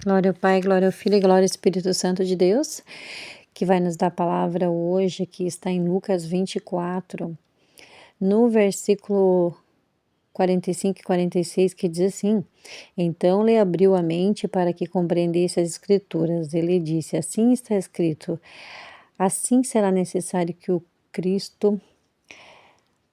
Glória ao Pai, glória ao Filho e glória ao Espírito Santo de Deus, que vai nos dar a palavra hoje, que está em Lucas 24, no versículo 45 e 46, que diz assim: Então lhe abriu a mente para que compreendesse as Escrituras. Ele disse: Assim está escrito, assim será necessário que o Cristo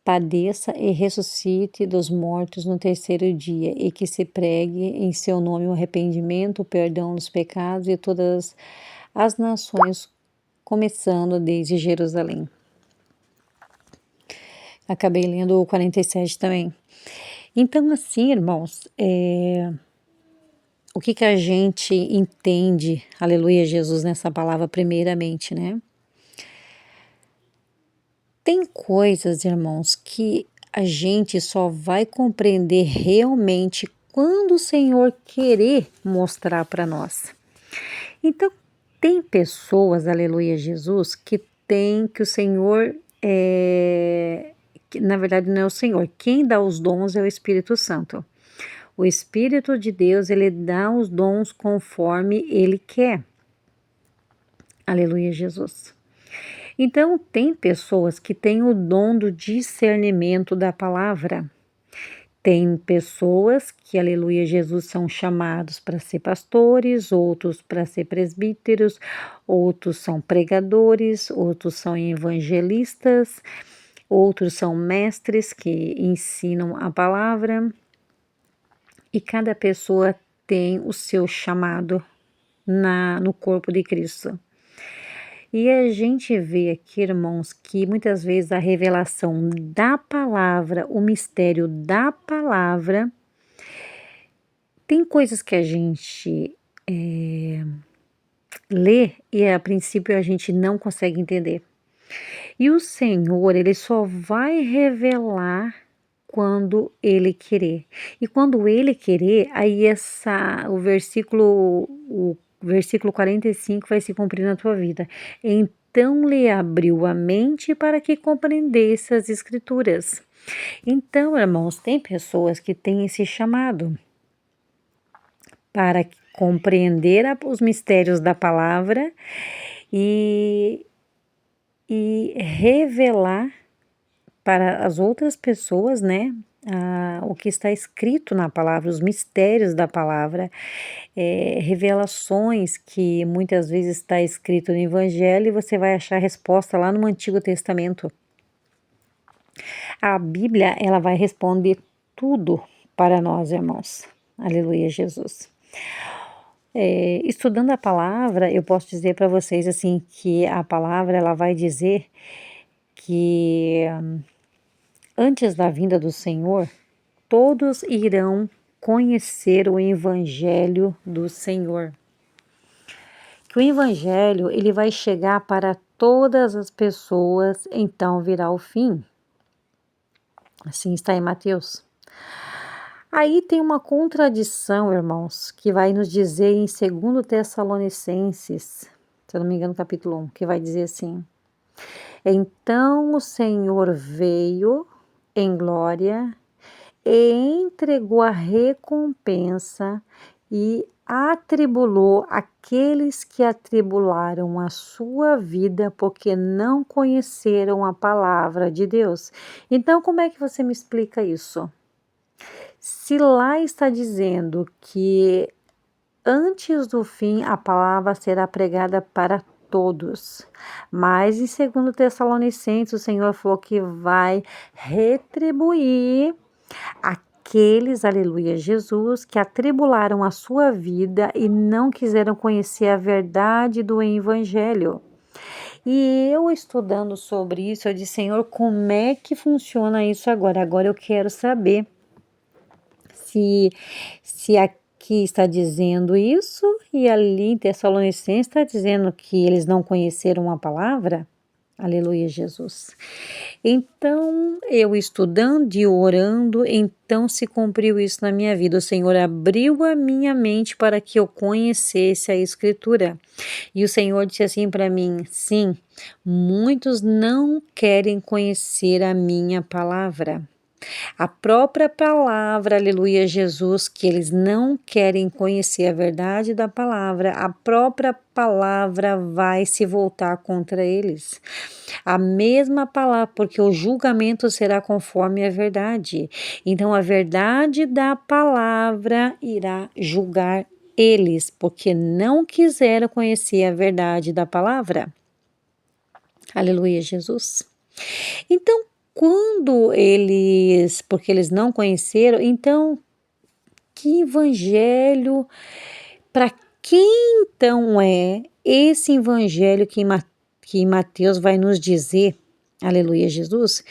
padeça e ressuscite dos mortos no terceiro dia, e que se pregue em seu nome o arrependimento, o perdão dos pecados e todas as nações, começando desde Jerusalém. Acabei lendo o 47 também. Então, assim, irmãos, o que a gente entende, aleluia, Jesus, nessa palavra primeiramente, né? Tem coisas, irmãos, que a gente só vai compreender realmente quando o Senhor querer mostrar para nós. Então, tem pessoas, aleluia, Jesus, que o Senhor, que, na verdade não é o Senhor, quem dá os dons é o Espírito Santo. O Espírito de Deus, ele dá os dons conforme ele quer. Aleluia, Jesus. Então, tem pessoas que têm o dom do discernimento da palavra. Tem pessoas que, aleluia, Jesus, são chamados para ser pastores, outros para ser presbíteros, outros são pregadores, outros são evangelistas, outros são mestres que ensinam a palavra. E cada pessoa tem o seu chamado no corpo de Cristo. E a gente vê aqui, irmãos, que muitas vezes a revelação da palavra, o mistério da palavra, tem coisas que a gente lê e a princípio a gente não consegue entender. E o Senhor, ele só vai revelar quando ele querer. E quando ele querer, aí o versículo 45 vai se cumprir na tua vida. Então lhe abriu a mente para que compreendesse as Escrituras. Então, irmãos, tem pessoas que têm esse chamado para compreender os mistérios da palavra e revelar para as outras pessoas, né, o que está escrito na palavra, os mistérios da palavra, revelações que muitas vezes está escrito no Evangelho e você vai achar a resposta lá no Antigo Testamento. A Bíblia, ela vai responder tudo para nós, irmãos. Aleluia, Jesus. Estudando a palavra, eu posso dizer para vocês assim que a palavra ela vai dizer que antes da vinda do Senhor, todos irão conhecer o Evangelho do Senhor. Que o Evangelho ele vai chegar para todas as pessoas, então virá o fim. Assim está em Mateus. Aí tem uma contradição, irmãos, que vai nos dizer em 2 Tessalonicenses, se eu não me engano, capítulo 1, que vai dizer assim: Então o Senhor veio em glória e entregou a recompensa e atribulou aqueles que atribularam a sua vida porque não conheceram a palavra de Deus. Então, como é que você me explica isso? Se lá está dizendo que antes do fim a palavra será pregada para todos, mas em 2 Tessalonicenses o Senhor falou que vai retribuir aqueles, aleluia, Jesus, que atribularam a sua vida e não quiseram conhecer a verdade do Evangelho. E eu estudando sobre isso, eu disse: Senhor, como é que funciona isso agora? Agora eu quero saber se aqui está dizendo isso e ali em Tessalonicenses está dizendo que eles não conheceram a palavra. Aleluia, Jesus. Então, eu estudando e orando, então se cumpriu isso na minha vida. O Senhor abriu a minha mente para que eu conhecesse a Escritura. E o Senhor disse assim para mim: sim, muitos não querem conhecer a minha palavra. A própria palavra, aleluia, Jesus, que eles não querem conhecer a verdade da palavra, a própria palavra vai se voltar contra eles. A mesma palavra, porque o julgamento será conforme a verdade. Então, a verdade da palavra irá julgar eles, porque não quiseram conhecer a verdade da palavra. Aleluia, Jesus. Então, porque eles não conheceram, então, que evangelho, para quem então é esse evangelho que Mateus vai nos dizer, aleluia, Jesus,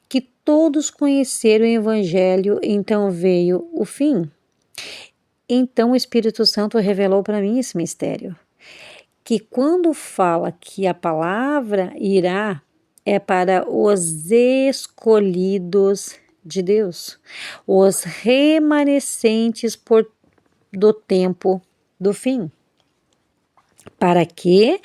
que todos conheceram o evangelho, então veio o fim. Então o Espírito Santo revelou para mim esse mistério, que quando fala que a palavra irá, é para os escolhidos de Deus, os remanescentes do tempo do fim. Para que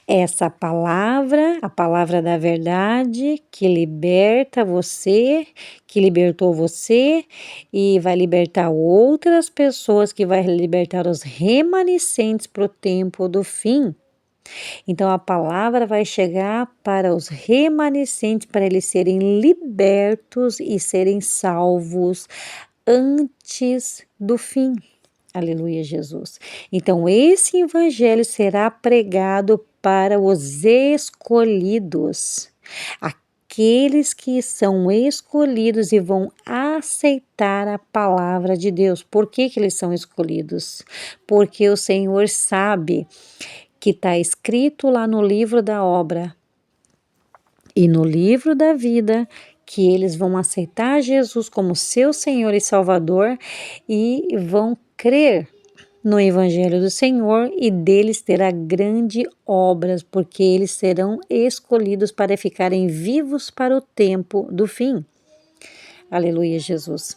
essa palavra, a palavra da verdade, que liberta você, que libertou você e vai libertar outras pessoas, que vai libertar os remanescentes para o tempo do fim. Então a palavra vai chegar para os remanescentes, para eles serem libertos e serem salvos antes do fim. Aleluia, Jesus. Então esse evangelho será pregado para os escolhidos, aqueles que são escolhidos e vão aceitar a palavra de Deus. Por que eles são escolhidos? Porque o Senhor sabe que está escrito lá no livro da obra e no livro da vida, que eles vão aceitar Jesus como seu Senhor e Salvador e vão crer no Evangelho do Senhor, e deles terá grandes obras, porque eles serão escolhidos para ficarem vivos para o tempo do fim. Aleluia, Jesus.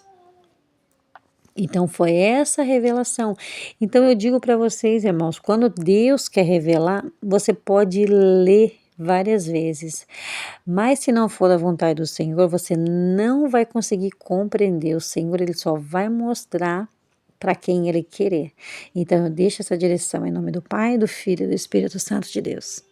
Então foi essa revelação. Então eu digo para vocês, irmãos, quando Deus quer revelar, você pode ler várias vezes, mas se não for a vontade do Senhor, você não vai conseguir compreender. O Senhor, ele só vai mostrar para quem ele querer. Então eu deixo essa direção em nome do Pai, do Filho e do Espírito Santo de Deus.